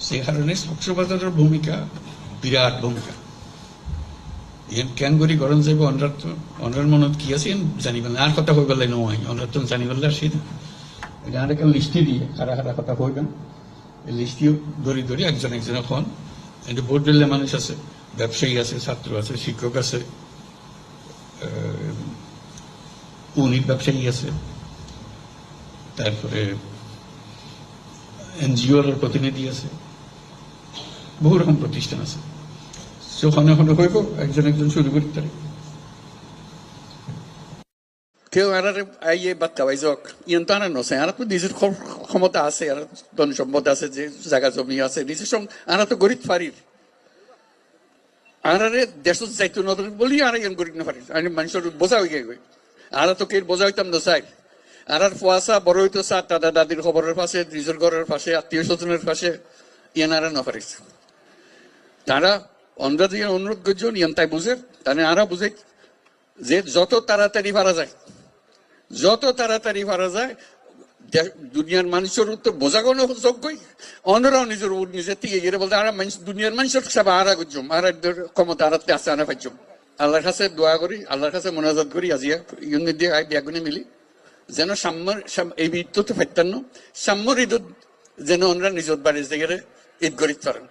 সেই কারণে কক্সবাজারের ভূমিকা বিরাট ভূমিকা কেন করি গরম যাইব অনরার মনত কি আছে জানি পেলাম আর কথা কই পেলাই নয় অনরার তো জানি পেলে আসি না এটা আর একটা লিস্টি দিয়ে কারা কারা কথা কইবেন এই লিস্টিও ধরি ধরি একজন একজন এখন এটা ভোট দিলে মানুষ আছে, ব্যবসায়ী আছে, ছাত্র আছে, শিক্ষক আছে, উনি ব্যবসায়ী আছে, তারপরে এনজিওর প্রতিনিধি আছে, বহু রকম প্রতিষ্ঠান আছে। ওখানে ওখানে হইব একজন একজন শুরু করতে পারে কেউ আর আইয়ে বাচ্চা ভাই যাক ইয়ন তো আনা নছে আর তো নিজের ক্ষমতা আছে আর ধন সম্পদ আছে যে জায়গা জমি আছে নিজের সঙ্গে আর তো গরিব পারির আর দেশ যাইতো না বলি আর ইয়ন গরিব না পারি আমি মানুষের বোঝা হয়ে গেই আর তো কে বোঝা হইতাম না চাই আর ফুয়াশা বড় হইতো চা দাদা দাদির খবরের পাশে নিজের ঘরের পাশে আত্মীয় স্বজনের পাশে ইয়ান আর না পারিস তারা অন্ধা দিয়ে অনুরোধ করছেন ইয়ান তাই বুঝে তাহলে আরা বুঝে যে যত তাড়াতাড়ি পারা যায় দুনিয়ার মানুষের উত্তর বোঝাগোনো যোগ্যই অন্যরাও নিজের নিজে থেকে গিয়ে বলতে আর দুনিয়ার মানুষের সেবা আরা করছুম আর ক্ষমতা আরাতে আছে আনা পাইছুম আল্লাহর কাছে দোয়া করি আল্লাহর কাছে মোনাজাত করি আজিয়া ইউনি দিয়ে ব্যাগুনে মিলি যেন সাম্যর এই ঈদ তো ফেরতান্ন সাম্যর ঈদ যেন ওনারা নিজের বাড়ির জায়গায় ঈদ করিতে পারেন।